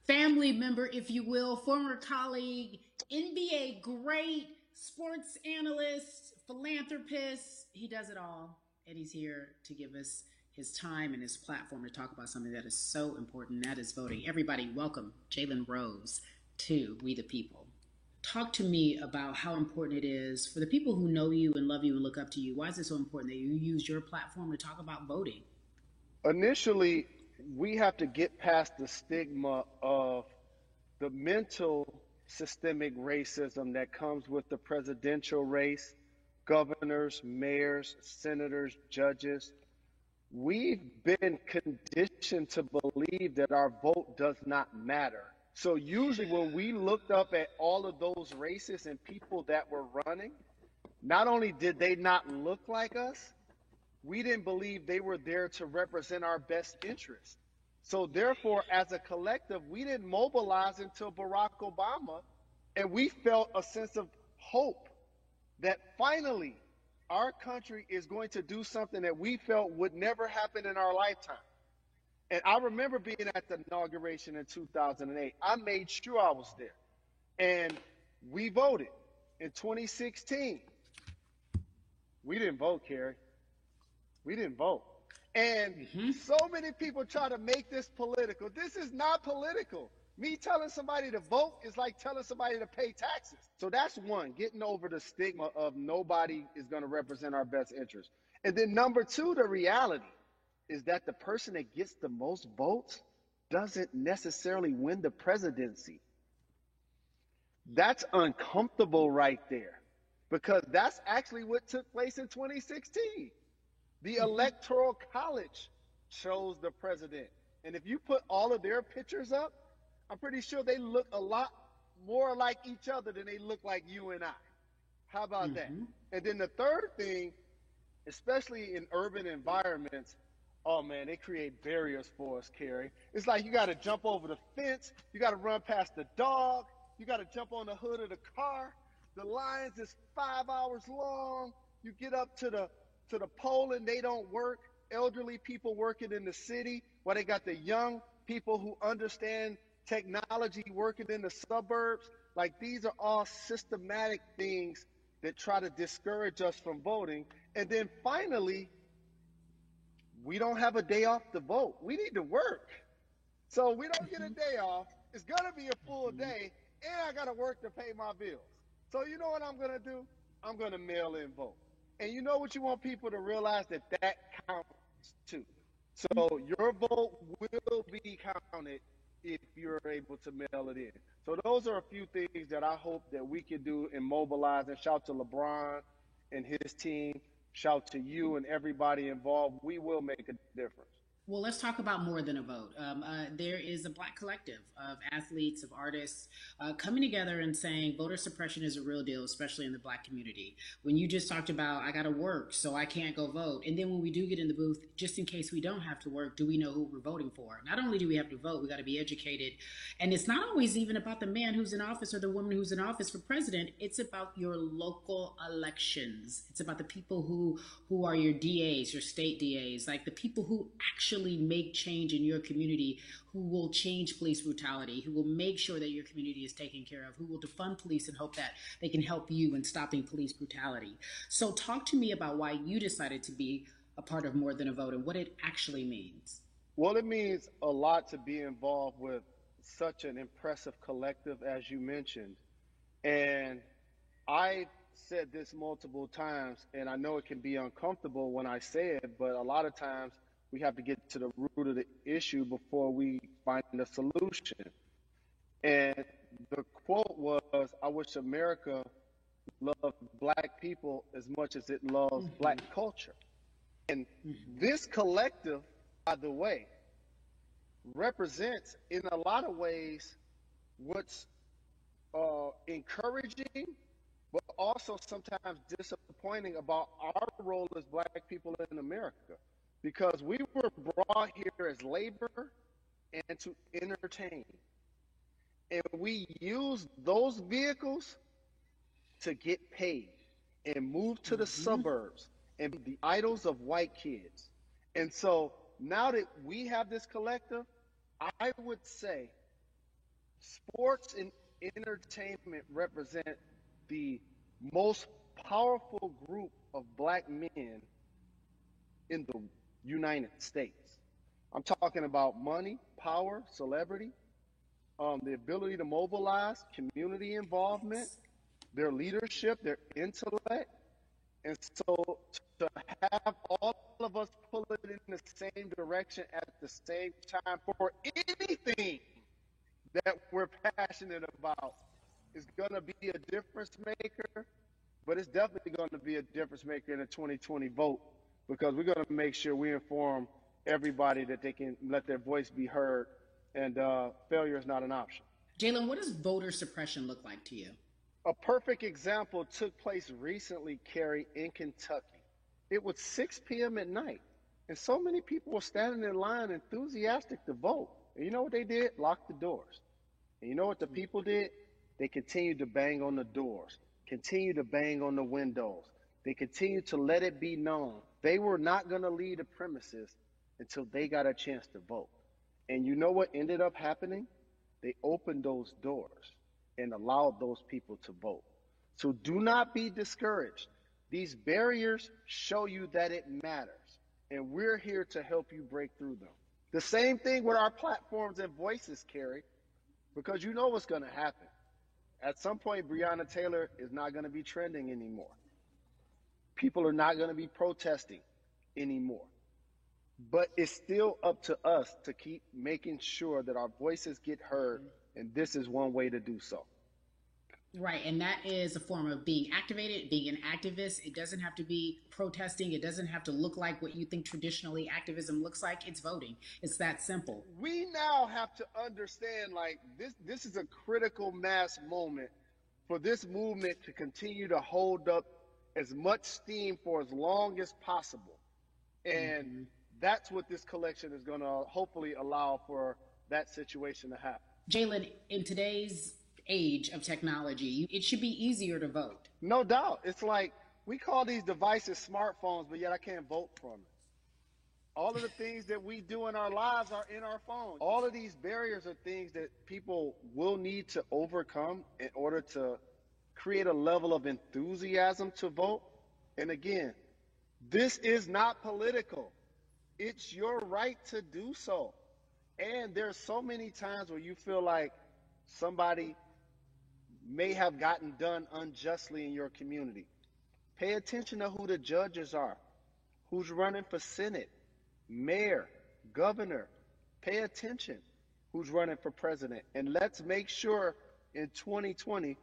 family member, if you will, former colleague, NBA great, sports analyst, philanthropist. He does it all, and he's here to give us his time and his platform to talk about something that is so important, that is voting. Everybody, welcome Jalen Rose to We the People. Talk to me about how important it is for the people who know you and love you and look up to you. Why is it so important that you use your platform to talk about voting? Initially, we have to get past the stigma of the mental systemic racism that comes with the presidential race, governors, mayors, senators, judges. We've been conditioned to believe that our vote does not matter. So usually when we looked up at all of those races and people that were running, not only did they not look like us, we didn't believe they were there to represent our best interests. So therefore, as a collective, we didn't mobilize until Barack Obama, and we felt a sense of hope that finally our country is going to do something that we felt would never happen in our lifetime. And I remember being at the inauguration in 2008. I made sure I was there. And we voted. In 2016, we didn't vote, Kerry. We didn't vote. And so many people try to make this political. This is not political. Me telling somebody to vote is like telling somebody to pay taxes. So that's one, getting over the stigma of nobody is going to represent our best interest. And then number two, the reality is that the person that gets the most votes doesn't necessarily win the presidency. That's uncomfortable right there, because that's actually what took place in 2016. The Electoral College chose the president. And if you put all of their pictures up, I'm pretty sure they look a lot more like each other than they look like you and I. How about that? And then the third thing, especially in urban environments, oh man, they create barriers for us, Kerry. It's like you got to jump over the fence, you got to run past the dog, you got to jump on the hood of the car. The lines is 5 hours long. You get up to the poll and they don't work. Elderly people working in the city, while they got the young people who understand technology working in the suburbs. Like, these are all systematic things that try to discourage us from voting. And then finally, we don't have a day off to vote. We need to work. So we don't get a day off. It's going to be a full day, and I got to work to pay my bills. So you know what I'm going to do? I'm going to mail in vote. And you know what you want people to realize? That counts too. So your vote will be counted if you're able to mail it in. So those are a few things that I hope that we can do and mobilize. And shout to LeBron and his team. Shout to you and everybody involved. We will make a difference. Well, let's talk about more than a vote. There is a Black collective of athletes, of artists coming together and saying voter suppression is a real deal, especially in the Black community. When you just talked about, I got to work, so I can't go vote. And then when we do get in the booth, just in case we don't have to work, do we know who we're voting for? Not only do we have to vote, we got to be educated. And it's not always even about the man who's in office or the woman who's in office for president. It's about your local elections. It's about the people who are your DAs, your state DAs, like the people who actually make change in your community, who will change police brutality, who will make sure that your community is taken care of, who will defund police and hope that they can help you in stopping police brutality. So talk to me about why you decided to be a part of More Than a Vote and what it actually means. Well, it means a lot to be involved with such an impressive collective, as you mentioned. And I said this multiple times, and I know it can be uncomfortable when I say it, but a lot of times we have to get to the root of the issue before we find a solution. And the quote was, I wish America loved Black people as much as it loves Black culture. And this collective, by the way, represents in a lot of ways what's encouraging, but also sometimes disappointing about our role as Black people in America. Because we were brought here as labor and to entertain. And we use those vehicles to get paid and move to the suburbs and be the idols of white kids. And so now that we have this collective, I would say sports and entertainment represent the most powerful group of Black men in the United States. I'm talking about money, power, celebrity, the ability to mobilize, community involvement, their leadership, their intellect. And so to have all of us pull it in the same direction at the same time for anything that we're passionate about is going to be a difference maker, but it's definitely going to be a difference maker in the 2020 vote because we're going to make sure we inform everybody that they can let their voice be heard, and failure is not an option. Jalen, what does voter suppression look like to you? A perfect example took place recently, Carrie, in Kentucky. It was 6 p.m. at night, and so many people were standing in line enthusiastic to vote. And you know what they did? Locked the doors. And you know what the people did? They continued to bang on the doors, continued to bang on the windows. They continued to let it be known they were not going to leave the premises until they got a chance to vote. And you know what ended up happening? They opened those doors and allowed those people to vote. So do not be discouraged. These barriers show you that it matters, and we're here to help you break through them. The same thing with our platforms and voices, Carrie, because you know what's going to happen. At some point, Breonna Taylor is not going to be trending anymore. People are not going to be protesting anymore. But it's still up to us to keep making sure that our voices get heard, and this is one way to do so. Right, and that is a form of being activated, being an activist. It doesn't have to be protesting. It doesn't have to look like what you think traditionally activism looks like. It's voting. It's that simple. We now have to understand, like, this is a critical mass moment for this movement to continue to hold up as much steam for as long as possible. And that's what this collection is going to hopefully allow for that situation to happen. Jalen, in today's age of technology, it should be easier to vote. No doubt. It's like we call these devices smartphones, but yet I can't vote from it. All of the things that we do in our lives are in our phones. All of these barriers are things that people will need to overcome in order to create a level of enthusiasm to vote. And again, this is not political. It's your right to do so. And there's so many times where you feel like somebody may have gotten done unjustly in your community. Pay attention to who the judges are, who's running for Senate, mayor, governor. Pay attention who's running for president. And let's make sure in 2020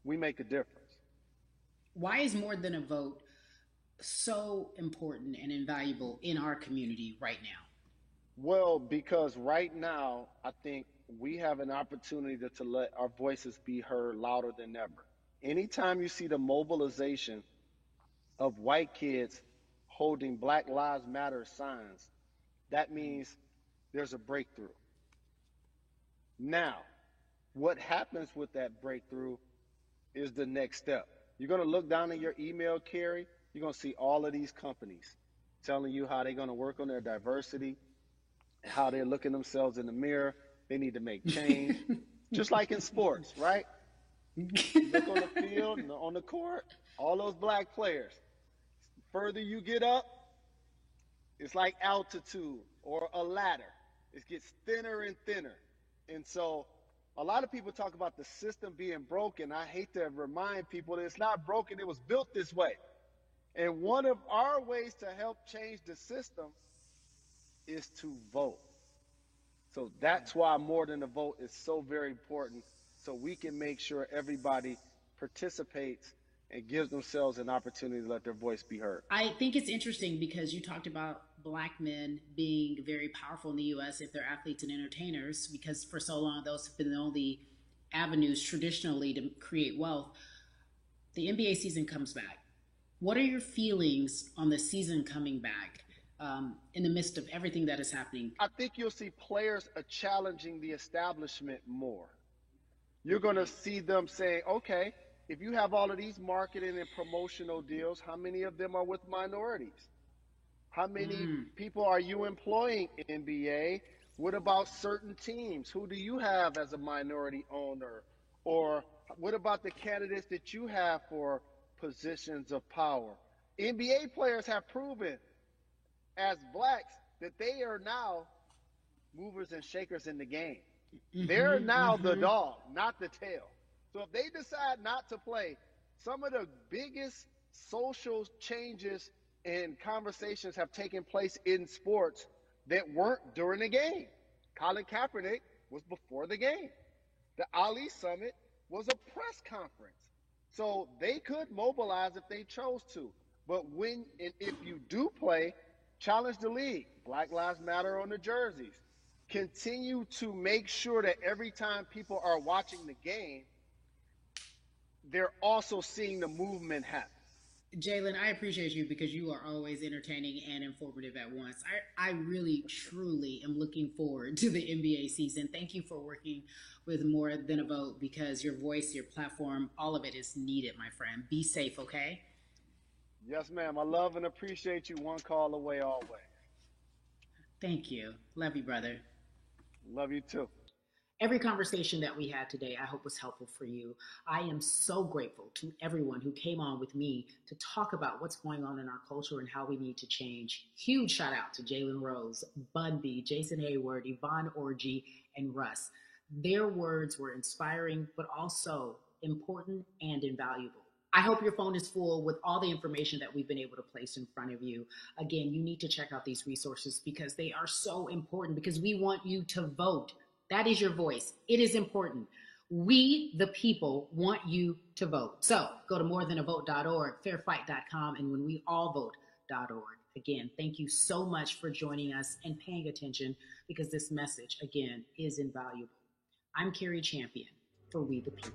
we make a difference. Why is more than a vote so important and invaluable in our community right now? Well, because right now, I think we have an opportunity to let our voices be heard louder than ever. Anytime you see the mobilization of white kids holding Black Lives Matter signs, that means there's a breakthrough. Now, what happens with that breakthrough is the next step. You're going to look down in your email, Carrie. You're going to see all of these companies telling you how they're going to work on their diversity, how they're looking themselves in the mirror. They need to make change, just like in sports, right? You look on the field and on the court, all those black players. Further you get up, it's like altitude or a ladder. It gets thinner and thinner. And so a lot of people talk about the system being broken. I hate to remind people that it's not broken. It was built this way. And one of our ways to help change the system is to vote. So that's why more than a vote is so very important, so we can make sure everybody participates and gives themselves an opportunity to let their voice be heard. I think it's interesting because you talked about Black men being very powerful in the U.S. if they're athletes and entertainers, because for so long those have been the only avenues traditionally to create wealth. The NBA season comes back. What are your feelings on the season coming back in the midst of everything that is happening? I think you'll see players challenging the establishment more. You're going to see them saying, okay, if you have all of these marketing and promotional deals, how many of them are with minorities? How many people are you employing in NBA? What about certain teams? Who do you have as a minority owner? Or what about the candidates that you have for positions of power? NBA players have proven as blacks that they are now movers and shakers in the game. They're now the dog, not the tail. So if they decide not to play, some of the biggest social changes and conversations have taken place in sports that weren't during the game. Colin Kaepernick was before the game. The Ali Summit was a press conference. So they could mobilize if they chose to. But when and if you do play, challenge the league. Black Lives Matter on the jerseys. Continue to make sure that every time people are watching the game, they're also seeing the movement happen. Jalen, I appreciate you because you are always entertaining and informative at once. I really, truly am looking forward to the NBA season. Thank you for working with More Than a Vote because your voice, your platform, all of it is needed, my friend. Be safe, okay? Yes, ma'am. I love and appreciate you. One call away always. Thank you. Love you, brother. Love you too. Every conversation that we had today, I hope was helpful for you. I am so grateful to everyone who came on with me to talk about what's going on in our culture and how we need to change. Huge shout out to Jalen Rose, Bun B, Jason Hayward, Yvonne Orji, and Russ. Their words were inspiring, but also important and invaluable. I hope your phone is full with all the information that we've been able to place in front of you. Again, you need to check out these resources because they are so important because we want you to vote. That is your voice. It is important. We, the people, want you to vote. So go to morethanavote.org, fairfight.com, and whenweallvote.org. Again, thank you so much for joining us and paying attention because this message, again, is invaluable. I'm Carrie Champion for We the People.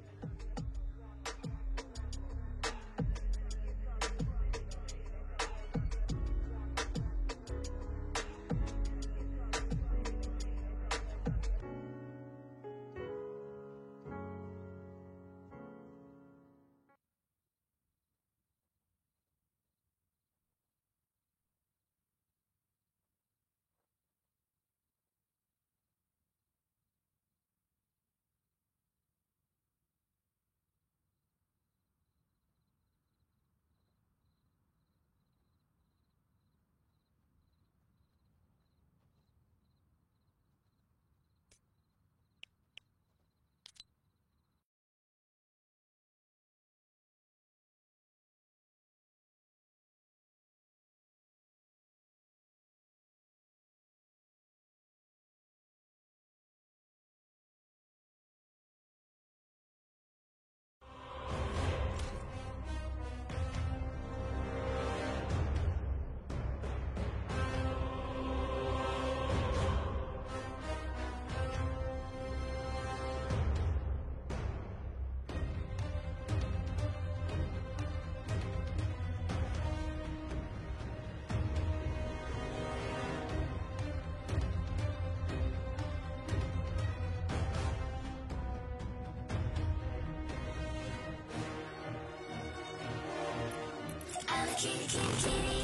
Kitty, kitty, kitty.